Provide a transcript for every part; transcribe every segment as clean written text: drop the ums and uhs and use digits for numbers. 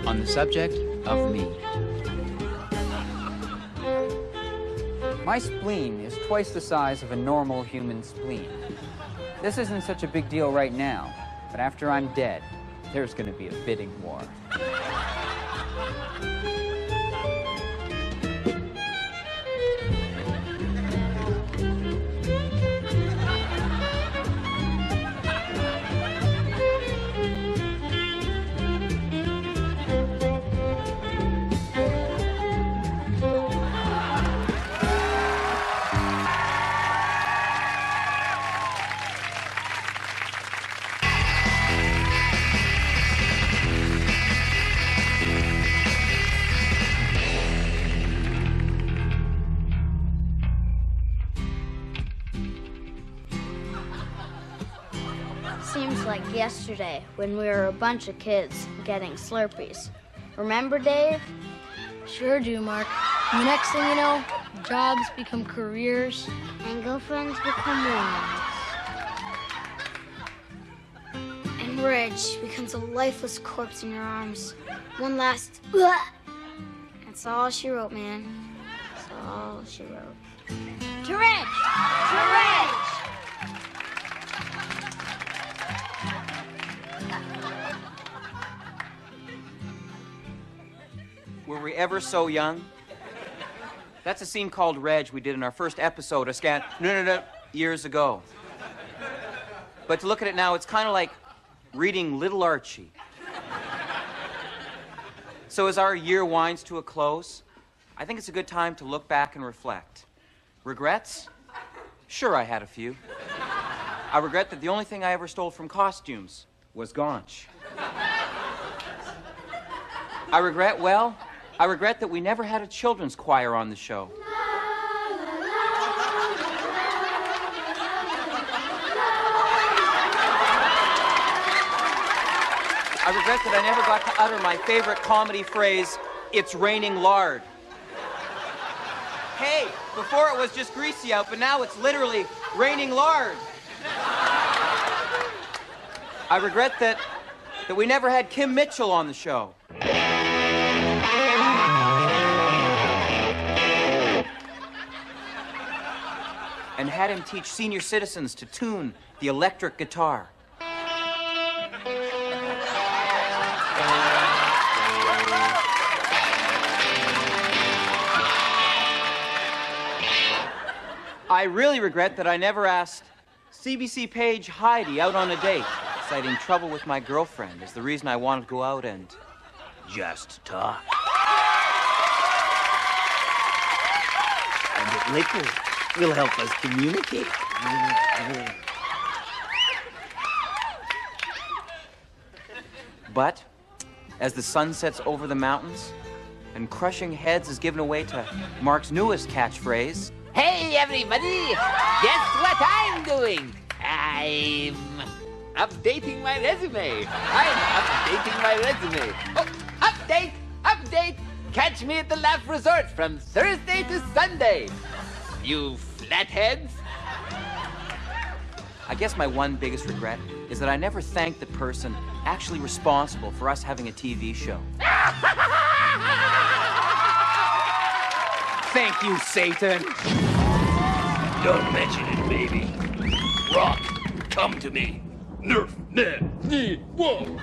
on the subject of me. My spleen is twice the size of a normal human spleen. This isn't such a big deal right now, but after I'm dead, there's going to be a bidding war. Seems like yesterday when we were a bunch of kids getting Slurpees. Remember, Dave? Sure do, Mark. And the next thing you know, jobs become careers. And girlfriends become wives. And Reg becomes a lifeless corpse in your arms. One last... That's all she wrote, man. That's all she wrote. To Reg! To Reg! Were we ever so young? That's a scene called Reg we did in our first episode years ago. But to look at it now, it's kind of like reading Little Archie. So as our year winds to a close, I think it's a good time to look back and reflect. Regrets? Sure, I had a few. I regret that the only thing I ever stole from costumes was Gaunch. I regret that we never had a children's choir on the show. I regret that I never got to utter my favorite comedy phrase, "It's raining lard." Hey, before it was just greasy out, but now it's literally raining lard. I regret that we never had Kim Mitchell on the show. And had him teach senior citizens to tune the electric guitar. I really regret that I never asked CBC page Heidi out on a date, citing trouble with my girlfriend as the reason I wanted to go out and just talk. And that liquor will help us communicate. But as the sun sets over the mountains and crushing heads is given away to Mark's newest catchphrase, Hey, everybody! Guess what I'm doing? I'm updating my resume. Oh, update! Catch me at the Laugh Resort from Thursday to Sunday. You flatheads. I guess my one biggest regret is that I never thanked the person actually responsible for us having a TV show. Thank you, Satan. Don't mention it, baby. Rock, come to me. Nerf, net, knee, whoa.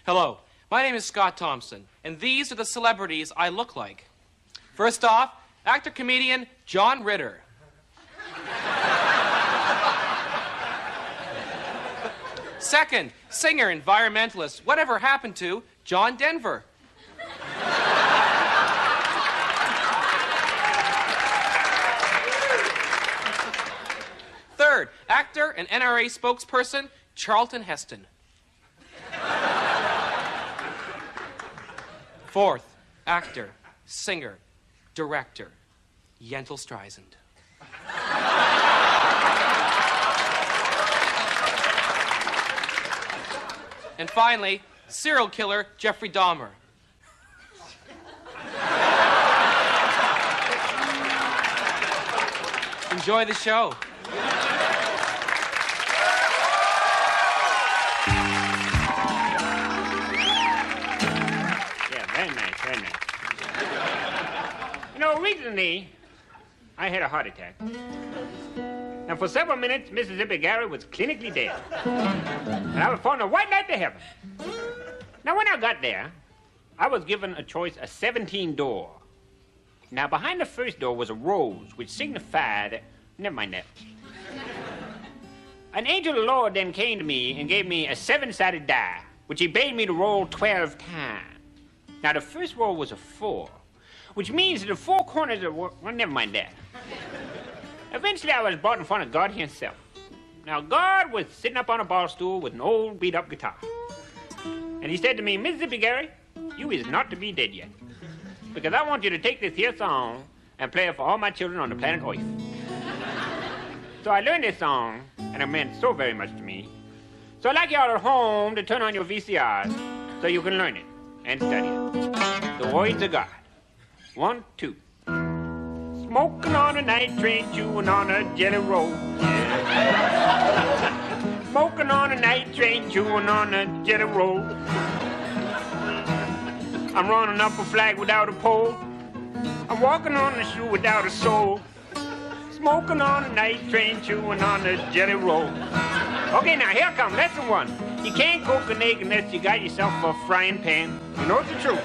Hello, my name is Scott Thompson, and these are the celebrities I look like. First off, actor-comedian John Ritter. Second, singer, environmentalist, whatever happened to John Denver. Third, actor and NRA spokesperson Charlton Heston. Fourth, actor, singer, director, Yentl Streisand. And finally, serial killer Jeffrey Dahmer. Enjoy the show. Yeah, very nice, very nice. You know, recently, I had a heart attack. And for several minutes, Mississippi Gary was clinically dead. And I was falling a white knight to heaven. Now, when I got there, I was given a choice of 17 doors. Now, behind the first door was a rose, which signified... Never mind that. An angel of the Lord then came to me and gave me a 7-sided die, which he bade me to roll 12 times. Now, the first roll was a 4, which means that the 4 corners of... Well, never mind that. Eventually, I was brought in front of God himself. Now, God was sitting up on a bar stool with an old beat-up guitar. And he said to me, Mississippi Gary, you is not to be dead yet. Because I want you to take this here song and play it for all my children on the planet Earth. So I learned this song, and it meant so very much to me. So I'd like y'all at home to turn on your VCRs so you can learn it and study it. The words of God. 1, 2. Smoking on a night train, chewing on a jelly roll. Yeah. Smoking on a night train, chewing on a jelly roll. I'm running up a flag without a pole. I'm walking on a shoe without a soul. Smoking on a night train, chewing on a jelly roll. Okay, now here comes lesson 1. You can't cook an egg unless you got yourself a frying pan. You know it's the truth.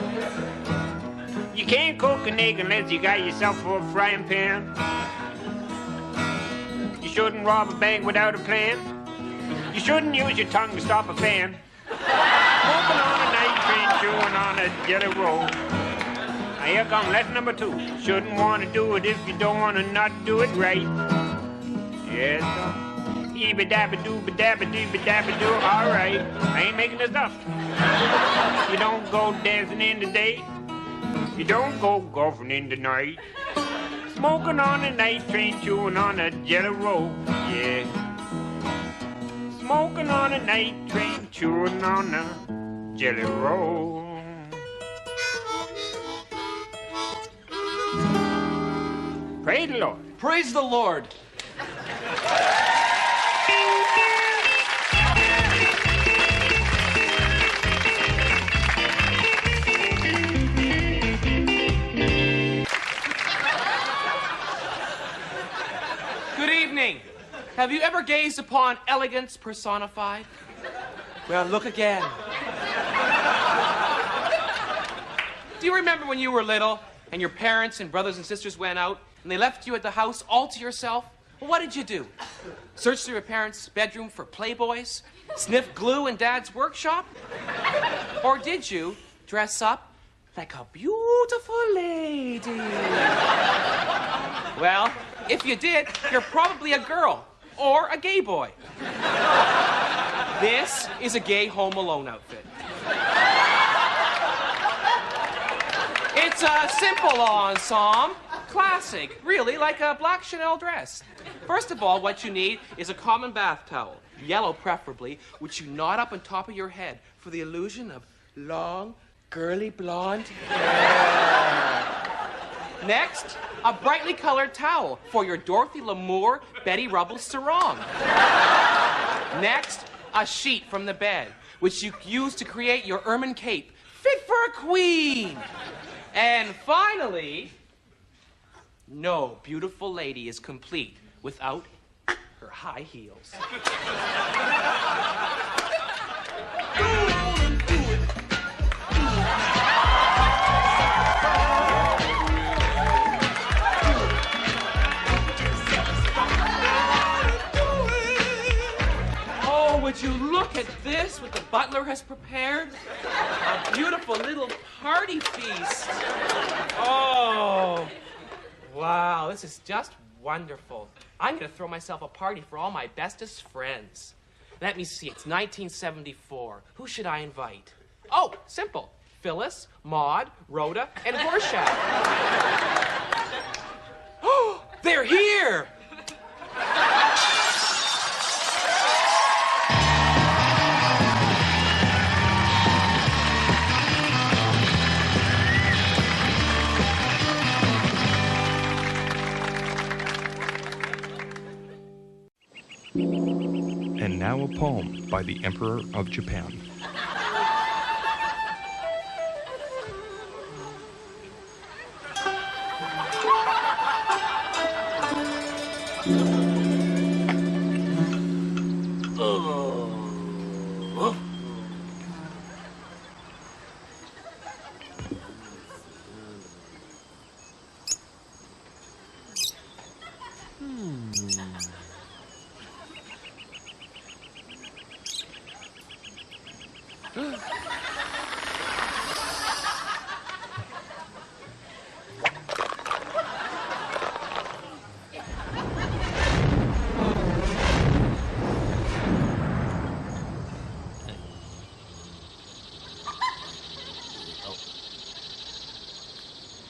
You can't cook an egg unless you got yourself a frying pan. You shouldn't rob a bank without a plan. You shouldn't use your tongue to stop a fan. Smoking on a night train, chewing on a jelly roll. Now here comes lesson number 2. Shouldn't want to do it if you don't want to not do it right. Yes, sir. Eebie-dabba-doo-ba-dabba-dee-ba-dabba-doo. All right, I ain't making this up. You don't go dancing in the day. You don't go golfing in the night. Smoking on a night train, chewing on a jelly roll. Yeah. Smoking on a night train, chewing on a jelly roll. Praise the Lord. Praise the Lord. Good evening. Have you ever gazed upon elegance personified? Well, look again. Do you remember when you were little and your parents and brothers and sisters went out and they left you at the house all to yourself? Well, what did you do? Search through your parents' bedroom for Playboys? Sniff glue in Dad's workshop? Or did you dress up like a beautiful lady? Well, if you did, you're probably a girl or a gay boy. This is a gay Home Alone outfit. It's a simple ensemble, classic, really like a black Chanel dress. First of all, what you need is a common bath towel, yellow preferably, which you knot up on top of your head for the illusion of long, girly blonde hair. Next, a brightly colored towel for your Dorothy Lamour, Betty Rubble sarong. Next, a sheet from the bed, which you use to create your ermine cape, fit for a queen. And finally, no beautiful lady is complete without her high heels. Oh, would you look at this, what the butler has prepared? A beautiful little party feast. Oh, wow, this is just wonderful. I'm going to throw myself a party for all my bestest friends. Let me see, it's 1974. Who should I invite? Oh, simple. Phyllis, Maud, Rhoda, and Horseshaft. Oh, they're here! And now a poem by the Emperor of Japan.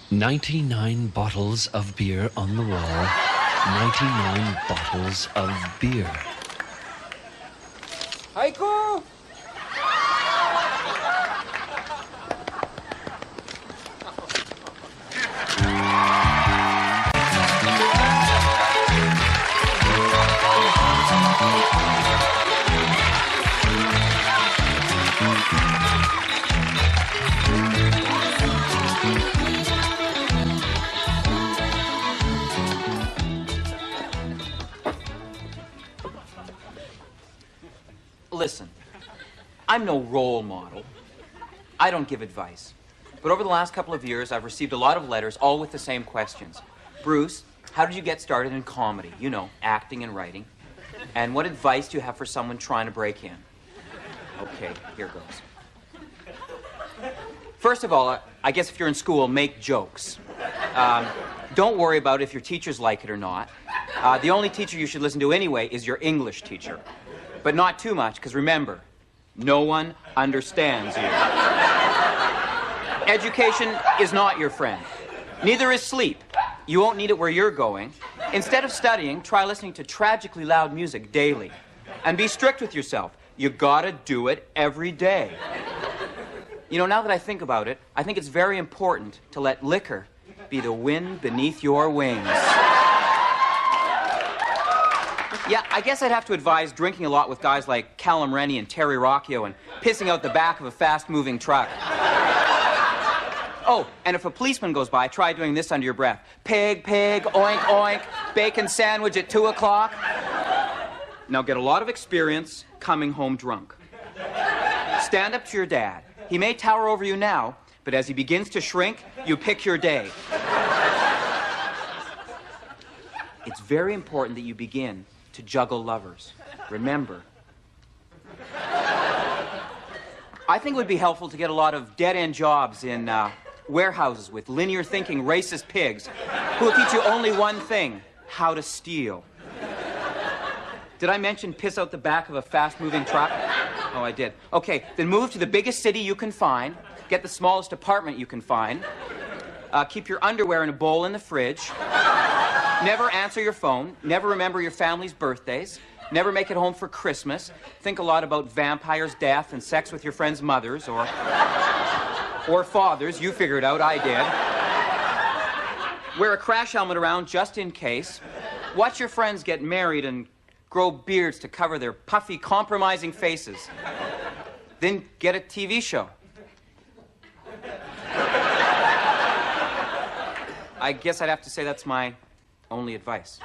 "99 bottles of beer on the wall. 99 bottles of beer." Haiku! Listen, I'm no role model. I don't give advice. But over the last couple of years, I've received a lot of letters, all with the same questions. Bruce, how did you get started in comedy? You know, acting and writing. And what advice do you have for someone trying to break in? Okay, here goes. First of all, I guess if you're in school, make jokes. Don't worry about if your teachers like it or not. The only teacher you should listen to anyway is your English teacher. But not too much, because remember, no one understands you. Education is not your friend. Neither is sleep. You won't need it where you're going. Instead of studying, try listening to tragically loud music daily. And be strict with yourself. You gotta do it every day. You know, now that I think about it, I think it's very important to let liquor be the wind beneath your wings. Yeah, I guess I'd have to advise drinking a lot with guys like Callum Rennie and Terry Rocchio and pissing out the back of a fast-moving truck. Oh, and if a policeman goes by, try doing this under your breath. Pig, pig, oink, oink, bacon sandwich at 2 o'clock. Now get a lot of experience coming home drunk. Stand up to your dad. He may tower over you now, but as he begins to shrink, you pick your day. It's very important that you begin to juggle lovers. Remember. I think it would be helpful to get a lot of dead-end jobs in warehouses with linear thinking racist pigs who will teach you only one thing: how to steal. Did I mention piss out the back of a fast-moving truck? Oh, I did. Okay, then move to the biggest city you can find, get the smallest apartment you can find, keep your underwear in a bowl in the fridge, never answer your phone, never remember your family's birthdays, never make it home for Christmas, think a lot about vampires, death, and sex with your friends' mothers, or fathers. You figured out, I did. Wear a crash helmet around just in case. Watch your friends get married and grow beards to cover their puffy, compromising faces. Then get a TV show. I guess I'd have to say that's my only advice.